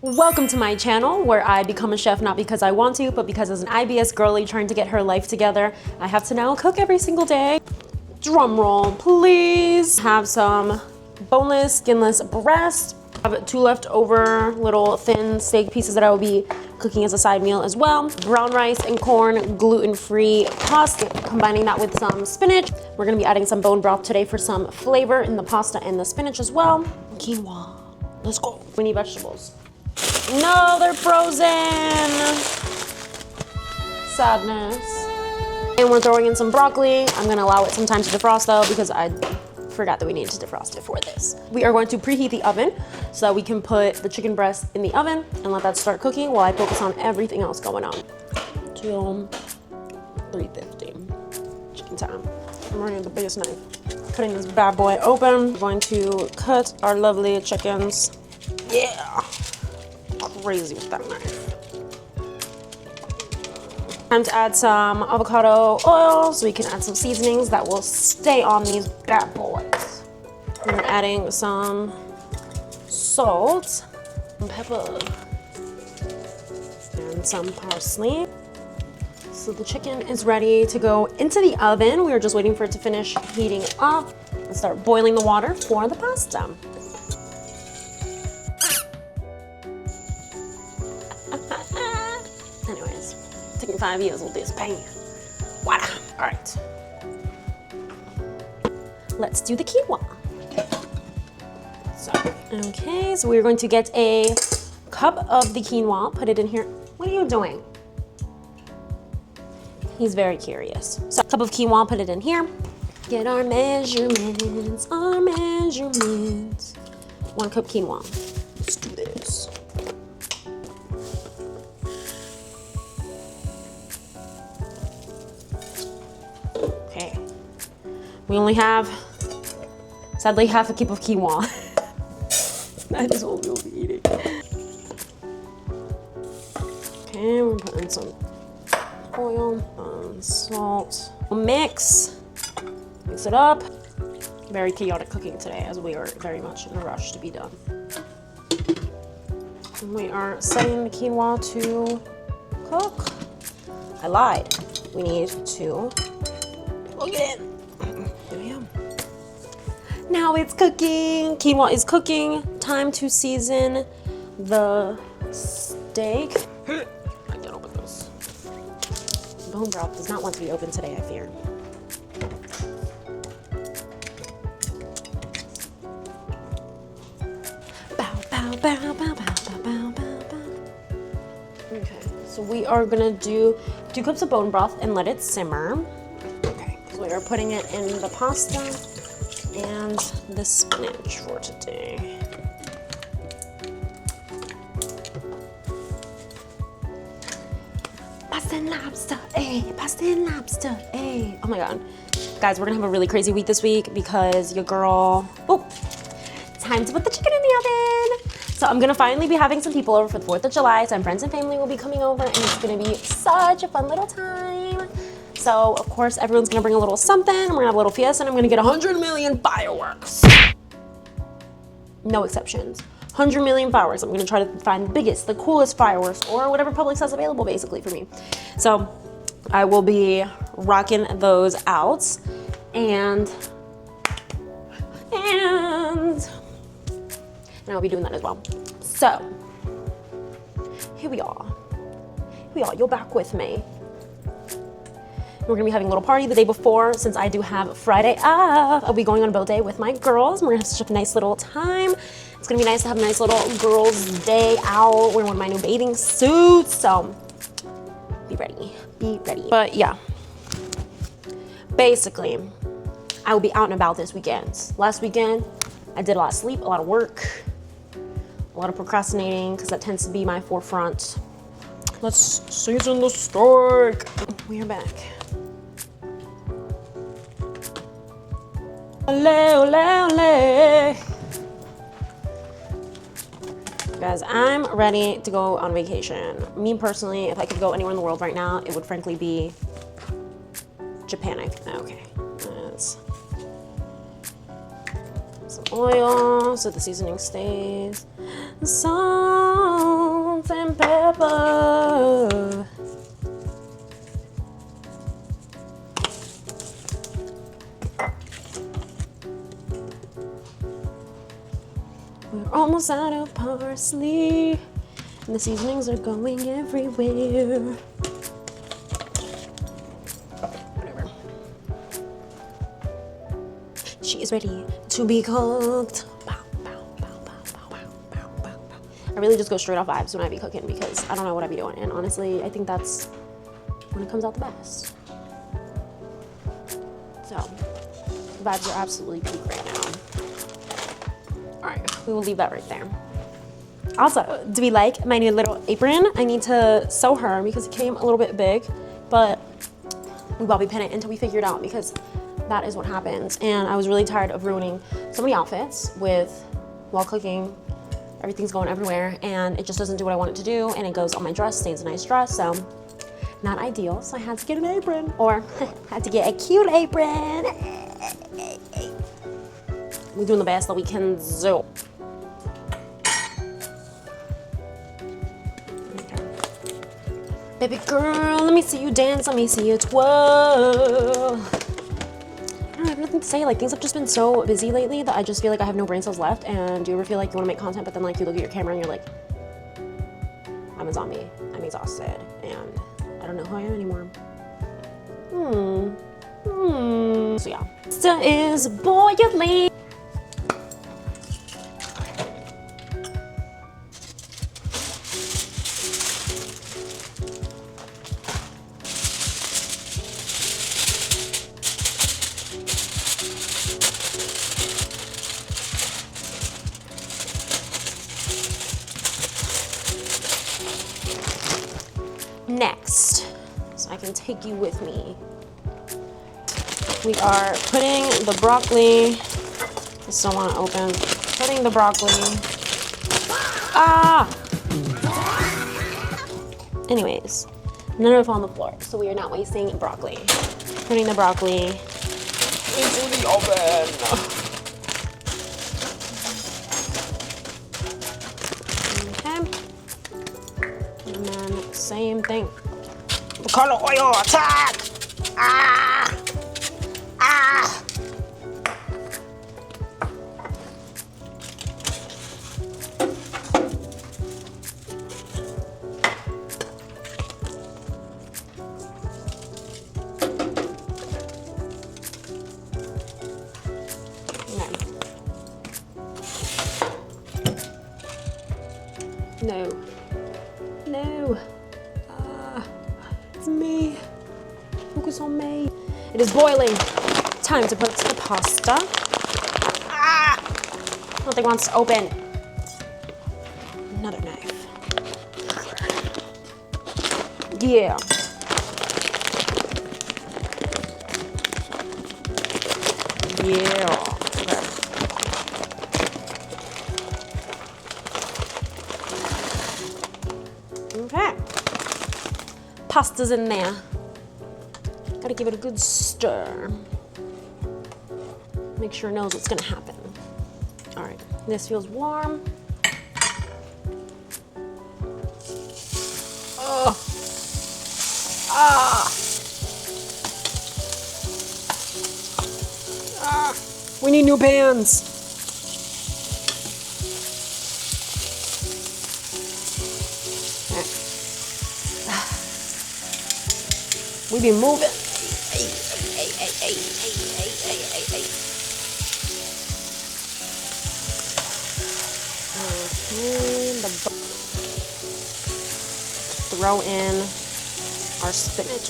Welcome to my channel where I become a chef not because I want to, but because as an IBS girly trying to get her life together, I have to now cook every single day. Drum roll, please. Have some boneless, skinless breast. I have 2 leftover little thin steak pieces that I will be cooking as a side meal as well. Brown rice and corn, gluten-free pasta, combining that with some spinach. We're gonna be adding some bone broth today for some flavor in the pasta and the spinach as well. Quinoa, let's go. We need vegetables. No, they're frozen. Sadness. And we're throwing in some broccoli. I'm gonna allow it some time to defrost though because I forgot that we needed to defrost it for this. We are going to preheat the oven so that we can put the chicken breast in the oven and let that start cooking while I focus on everything else going on. Till 350. Chicken time. I'm running the biggest knife. Cutting this bad boy open. We're going to cut our lovely chickens. Yeah. Crazy with that knife. Time to add some avocado oil so we can add some seasonings that will stay on these bad boys. We're adding some salt, some pepper, and some parsley. So the chicken is ready to go into the oven. We are just waiting for it to finish heating up and start boiling the water for the pasta. Anyways, taking 5 years with this pan. Voila. All right. Let's do the quinoa. So we're going to get a cup of the quinoa, put it in here. What are you doing? He's very curious. So a cup of quinoa, put it in here. Get our measurements, 1 cup quinoa. Let's do this. Okay. We only have, sadly, half a cup of quinoa. That is what we'll be eating. Okay, we're putting some oil and salt. Mix it up. Very chaotic cooking today as we are very much in a rush to be done. And we are setting the quinoa to cook. I lied. We need to plug it in. There we go. Now it's cooking. Quinoa is cooking. Time to season the steak. I can't open this. Bone broth does not want to be open today, I fear. Bow, bow, bow, bow, bow, bow, bow, bow. Okay, so we are gonna do 2 cups of bone broth and let it simmer. Okay, so we are putting it in the pasta and the spinach for today. Pasta and lobster, eh? Pasta and lobster, eh? Oh my god. Guys, we're gonna have a really crazy week this week because your girl, time to put the chicken in the oven. So I'm gonna finally be having some people over for the 4th of July. Some friends and family will be coming over and it's gonna be such a fun little time. So of course everyone's gonna bring a little something. We're gonna have a little fiesta and I'm gonna get 100 million fireworks. No exceptions. 100 million fireworks. I'm gonna try to find the biggest, the coolest fireworks or whatever Publix has available basically for me. So I will be rocking those out and I'll be doing that as well. So here we are. You're back with me. We're gonna be having a little party the day before since I do have Friday off. I'll be going on a boat day with my girls. We're gonna have such a nice little time. It's gonna be nice to have a nice little girls' day out. Wearing one of my new bathing suits, so be ready. But yeah, basically, I will be out and about this weekend. Last weekend, I did a lot of sleep, a lot of work, a lot of procrastinating, because that tends to be my forefront. Let's season the steak. We are back. Ole, ole, ole. Guys, I'm ready to go on vacation. Me personally, if I could go anywhere in the world right now, it would frankly be Japan, I think. Okay. Let's some oil so the seasoning stays Salt and pepper. We're almost out of parsley, and the seasonings are going everywhere. Whatever. She is ready to be cooked. I really just go straight off vibes when I be cooking because I don't know what I be doing, and honestly, I think that's when it comes out the best. So, vibes are absolutely peak right now. Alright, we will leave that right there. Also, do we like my new little apron? I need to sew her because it came a little bit big, but we bobby pin it until we figure it out because that is what happens. And I was really tired of ruining so many outfits while cooking. Everything's going everywhere and it just doesn't do what I want it to do, and it goes on my dress, stains a nice dress, so not ideal. So I had to get an apron, or had to get a cute apron. We're doing the best that we can do. Baby girl, let me see you dance, let me see you twirl. I have nothing to say. Like, things have just been so busy lately that I just feel like I have no brain cells left. And do you ever feel like you want to make content, but then like you look at your camera and you're like, I'm a zombie, I'm exhausted, and I don't know who I am anymore. So yeah, pasta is boiling. Next, so I can take you with me, we are putting the broccoli, I still want to open, putting the broccoli, anyways, none of it on the floor, so we are not wasting broccoli. Putting the broccoli into the oven. Same thing. Color oil attack! No. No. It's me. Focus on me. It is boiling. Time to put the pasta. Nothing wants to open. Another knife. Yeah. Yeah. Okay. Pasta's in there. Gotta give it a good stir. Make sure it knows what's gonna happen. All right, this feels warm. Oh. We need new pans. We be moving. Throw in our spinach.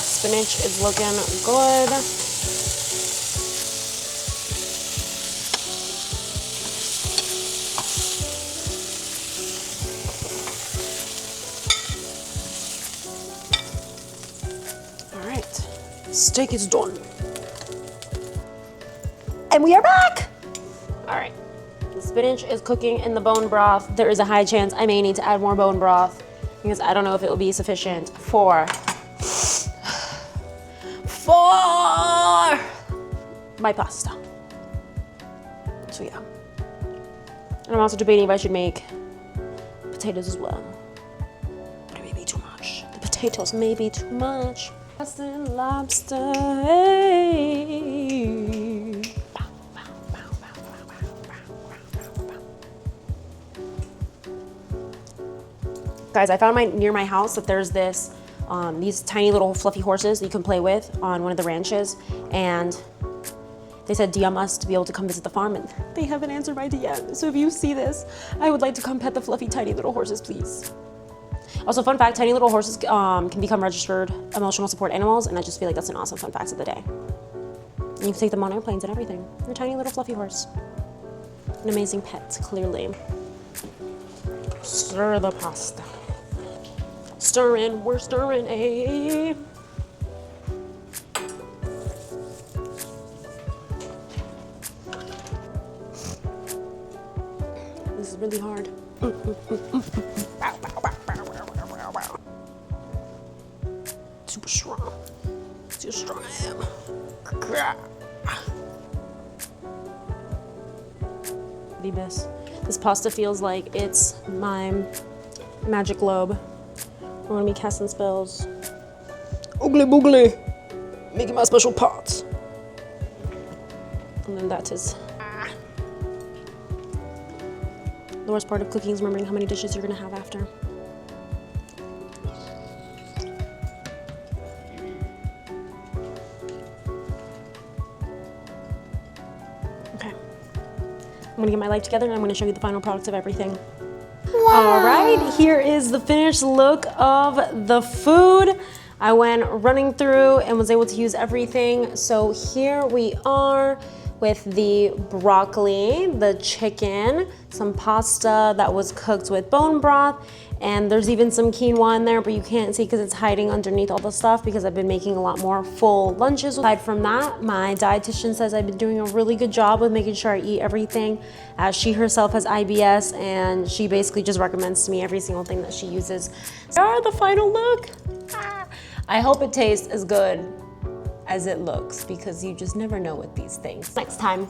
Spinach is looking good. Steak is done. And we are back! All right, the spinach is cooking in the bone broth. There is a high chance I may need to add more bone broth because I don't know if it will be sufficient for my pasta. So yeah. And I'm also debating if I should make potatoes as well. But it may be too much. The potatoes may be too much. Pasta and lobster, hey. Guys, I found near my house that there's this, these tiny little fluffy horses that you can play with on one of the ranches. And they said DM us to be able to come visit the farm, and they haven't answered my DM. So if you see this, I would like to come pet the fluffy tiny little horses, please. Also, fun fact, tiny little horses can become registered emotional support animals, and I just feel like that's an awesome fun fact of the day. And you can take them on airplanes and everything. They're a tiny little fluffy horse. An amazing pet, clearly. Stir the pasta. Stirring, we're stirring, eh? This is really hard. Super strong. See how strong I am. This pasta feels like it's my magic globe. I'm gonna be casting spells. Oogly boogly! Making my special pots. And then that is. The worst part of cooking is remembering how many dishes you're gonna have after. Okay. I'm gonna get my life together and I'm gonna show you the final products of everything. Wow. All right, here is the finished look of the food. I went running through and was able to use everything. So here we are with the broccoli, the chicken, some pasta that was cooked with bone broth, and there's even some quinoa in there, but you can't see because it's hiding underneath all the stuff because I've been making a lot more full lunches. Aside from that, my dietitian says I've been doing a really good job with making sure I eat everything, as she herself has IBS, and she basically just recommends to me every single thing that she uses. The final look. I hope it tastes as good as it looks, because you just never know with these things. Next time.